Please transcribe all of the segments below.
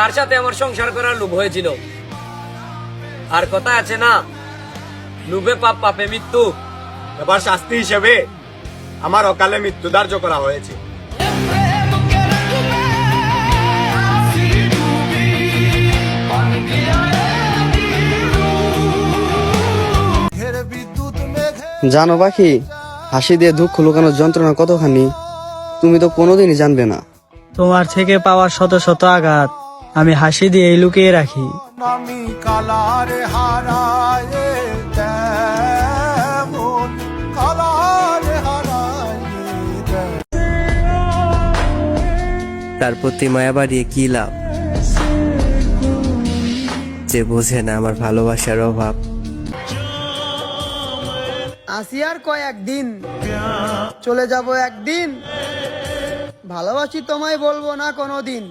তার সাথে আমার সংসার করার লোভ হয়েছিল। আর কথা আছে না, লোভে পাপ, পাপে মৃত্যু। এবার শাস্তি হিসেবে আমার অকালে মৃত্যু ধার্য করা হয়েছে। জানো পাখি, হাসি দিয়ে দুঃখ লুকানোর যন্ত্রণা কতখানি তুমি তো কোনোদিনই জানবে না। তোমার থেকে পাওয়ার শত শত আঘাত আমি হাসি দিয়ে লুকিয়ে রাখি। তার প্রতি মায়া বাড়িয়ে কি লাভ, যে বোঝে না আমার ভালোবাসার অভাব। আসি আর কয়েকদিন, চলে যাব একদিন, ভালোবাসি তোমায় বলবো না কোনোদিন।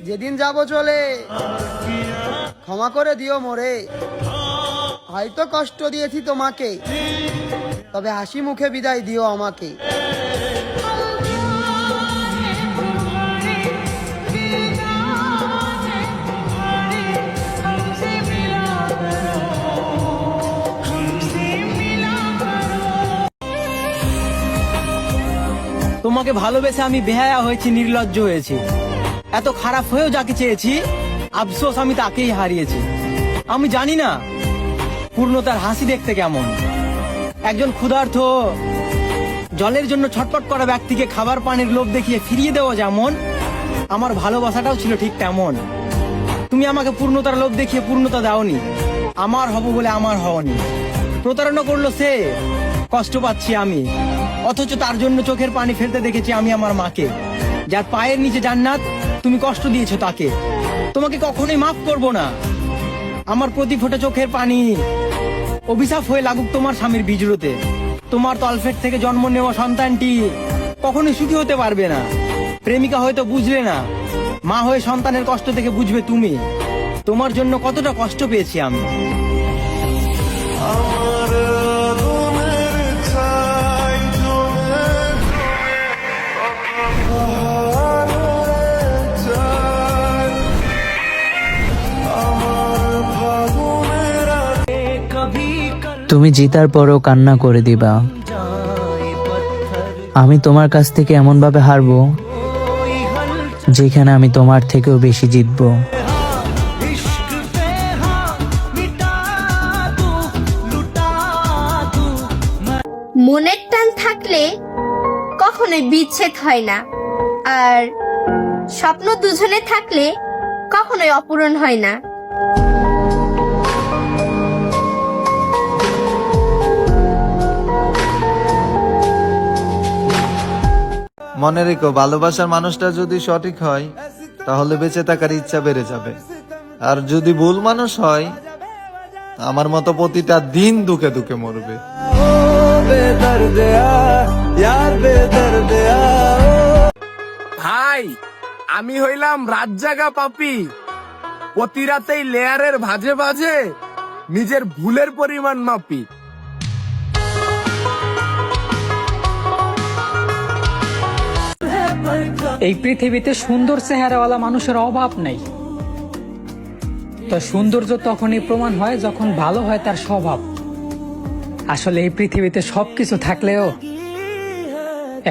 যেদিন যাব চলে ক্ষমা করে দিও মোরে, হয়তো কষ্ট দিয়েছি তোমাকে, তবে হাসি মুখে বিদায় দিও আমাকে। তোমাকে ভালোবেসে আমি বেহায়া হয়েছি, নির্লজ্জ হয়েছি। এত খারাপ হয়েও যাকে চেয়েছি, আফসোস আমি তাকেই হারিয়েছি। আমি জানি না পূর্ণতার হাসি দেখতে কেমন। একজন ক্ষুধার্ত জলের জন্য ছটফট করা ব্যক্তিকে খাবার পানির লোভ দেখিয়ে ফিরিয়ে দেওয়া যেমন, আমার ভালোবাসাটাও ছিল ঠিক তেমন। তুমি আমাকে পূর্ণতার লোভ দেখিয়ে পূর্ণতা দাওনি, আমার হব বলে আমার হওনি। প্রতারণা করলো সে, কষ্ট পাচ্ছি আমি, অথচ তার জন্য চোখের পানি ফেলতে দেখেছি আমি আমার মাকে। যার পায়ের নিচে জান্নাত, তুমি কষ্ট দিয়েছো তাকে। তোমাকে কখনোই মাফ করব না। আমার প্রতি ফোঁটা চোখের পানি অভিশাপ হয়ে লাগুক তোমার স্বামীর বিজড়তে। তোমার তলফেট থেকে জন্ম নেওয়া সন্তানটি কখনোই সুখী হতে পারবে না। প্রেমিকা হয়তো বুঝলে না, মা হয়ে সন্তানের কষ্ট থেকে বুঝবে তুমি। তোমার জন্য কতটা কষ্ট পেয়েছি আমি। তুমি জিতার পরও কান্না করে দিবা। আমি তোমার কাছ থেকে এমন ভাবে হারবো যেখানে আমি তোমার থেকেও বেশি জিতবো। মনের টান থাকলে কখনোই বিচ্ছেদ হয় না, আর স্বপ্ন দুজনে থাকলে কখনোই অপূরণ হয় না। মনে রেখো, ভালোবাসার মানুষটা যদি সঠিক হয় তাহলে বেঁচে থাকার ইচ্ছা বেড়ে যাবে, আর যদি ভুল মানুষ হয় আমার মতো প্রতিটা দিন দুঃখে দুঃখে মরবে। ভাই, আমি হইলাম রাত জাগা পাপি, প্রতি রাতেই লেয়ারের ভাজে ভাজে নিজের ভুলের পরিমাণ মাপি। এই পৃথিবীতে সুন্দর চেহারাওয়ালা মানুষের অভাব নেই। তো সৌন্দর্য তখনই প্রমাণ হয় যখন ভালো হয় তার স্বভাব। আসলে এই পৃথিবীতে সবকিছু থাকলেও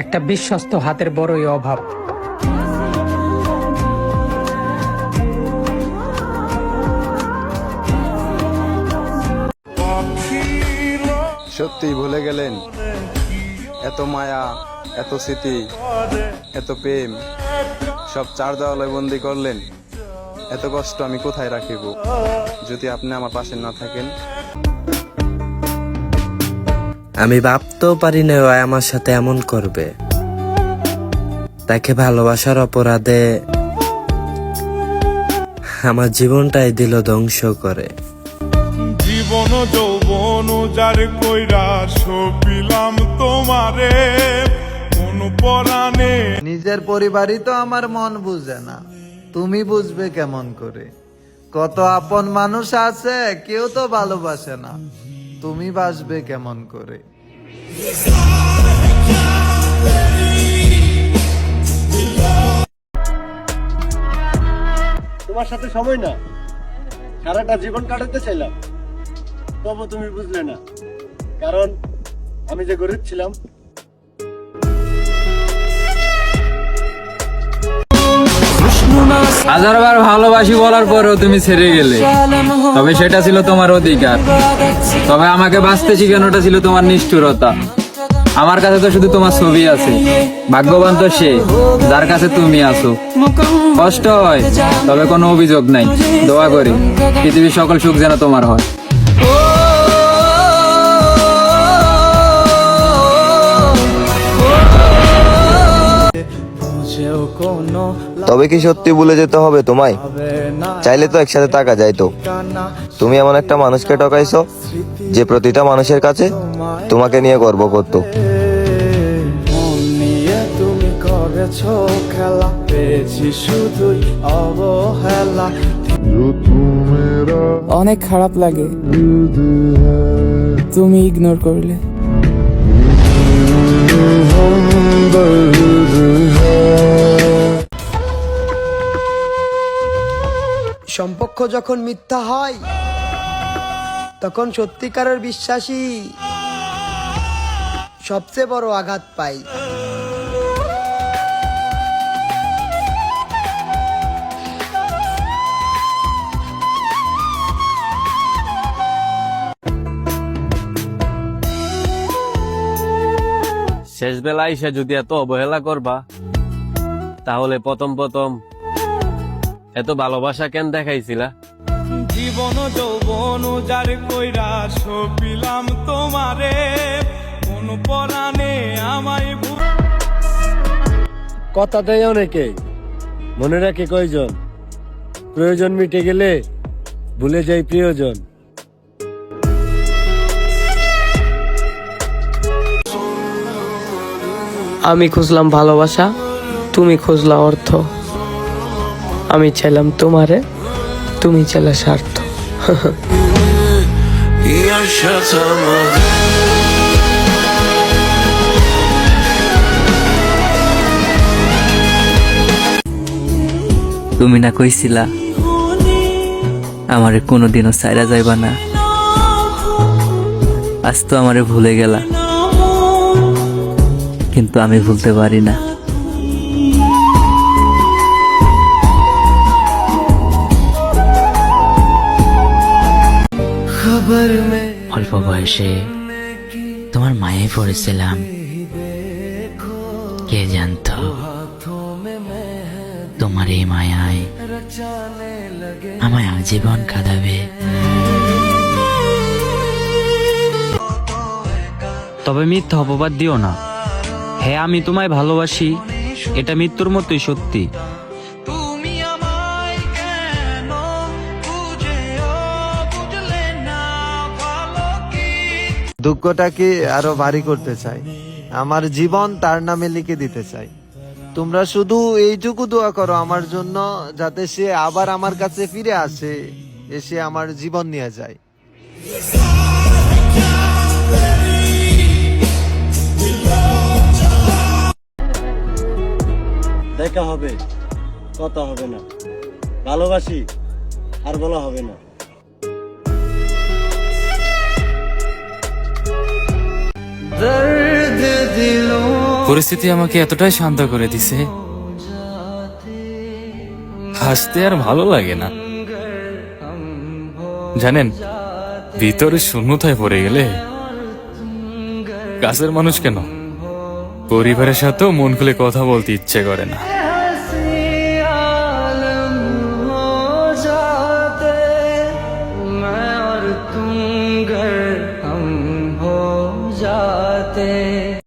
একটা বিশ্বস্ত হাতের বড়ই অভাব। সত্যি ভুলে গেলেন? এত মায়া, এত স্মৃতি, এত প্রেম সব চার দেওয়ালে বন্দি করলেন। এত কষ্ট আমি কোথায় রাখিব যদি আপনি আমার পাশে না থাকেন? আমি ভাবতেও পারি না ও আমার সাথে এমন করবে। তাকে ভালোবাসার অপরাধে আমার জীবনটাই দিল ধ্বংস করে। জীবন যৌবন যার কইরা সপিলাম তোমারে মন পরাণে। নিজের পরিবারই তো আমার মন বুঝে না, তুমি বুঝবে কেমন করে? কত আপন মানুষ আছে, কেউ তো ভালোবাসে না, তুমি বাসবে কেমন করে? তোমার সাথে সময় না, সারাটা জীবন কাটাতে চাইলাম, তবু তুমি বুঝলে না, কারণ আমি যে গরিব ছিলাম। হাজারবার ভালোবাসি বলার পরেও তুমি ছেড়ে গেলে, তবে সেটা ছিল তোমার অধিকার। তবে আমাকে বাঁচতে শিখানোটা ছিল তোমার নিষ্ঠুরতা। আমার কাছে তো শুধু তোমার ছবি আছে, ভাগ্যবান তো সে যার কাছে তুমি আছো। কষ্ট হয়, তবে কোনো অভিযোগ নাই। দোয়া করি পৃথিবীর সকল সুখ যেন তোমার হয়। তবে কি সত্যি ভুলে যেতে হবে তোমায়? চাইলে তো একসাথে থাকা যায় তো। তুমি এমন একটা মানুষকে ঠকাইছো যে প্রতিটা মানুষের কাছে তোমাকে নিয়ে গর্ব করতো। অনেক খারাপ লাগে তুমি ইগনোর করলে। সম্পর্ক যখন মিথ্যা হয় তখন সত্যিকারের বিশ্বাসী সবচেয়ে বড় আঘাত পায়। শেষ বেলায় এসে যদি এত অবহেলা করবা, তাহলে প্রথম এত ভালোবাসা কেন দেখাইছিলা? জীবন যৌবন যার কইরা সপিলাম তোমারে, কোন পরাণে আমায় কথা দেয় অনেকে, মনে রাখে কয়জন? প্রয়োজন মিটে গেলে ভুলে যায় প্রিয়জন। আমি খুঁজলাম ভালোবাসা, তুমি খুঁজলা অর্থ। আমি চাইলাম তোমারে, তুমি চাইলা স্বার্থ। তুমি না কইছিলা আমারে কোনোদিনও সাইরা যাইবা না, আজ তো আমারে ভুলে গেলা, কিন্তু আমি ভুলতে পারি না। অল্প বয়সে তোমার মায়ে পড়েছিলাম, কে জানতো তোমার এই মায়ায় আমায় আজীবন কাঁদাবে। তবে মিথ্যা অপবাদ দিও না। হ্যাঁ, আমি তোমায় ভালোবাসি, এটা মৃত্যুর মতোই সত্যি। দুঃখটাকে আরো ভারী করতে চাই, আমার জীবন তার নামে লিখে দিতে চাই। তোমরা শুধু এইটুকু দোয়া করো আমার জন্য, যাতে সে আবার আমার কাছে ফিরে আসে, এসে আমার জীবন নিয়ে যায়। দেখা হবে, কথা হবে না, ভালোবাসি আর বলা হবে না। পরিস্থিতি আমাকে এতটাই শান্ত করে দিছে, হাসতে আর ভালো লাগে না। জানেন, ভিতরে শূন্যতায় পড়ে গেলে কাছের মানুষ কেন, পরিবারের সাথেও মন খুলে কথা বলতে ইচ্ছে করে না।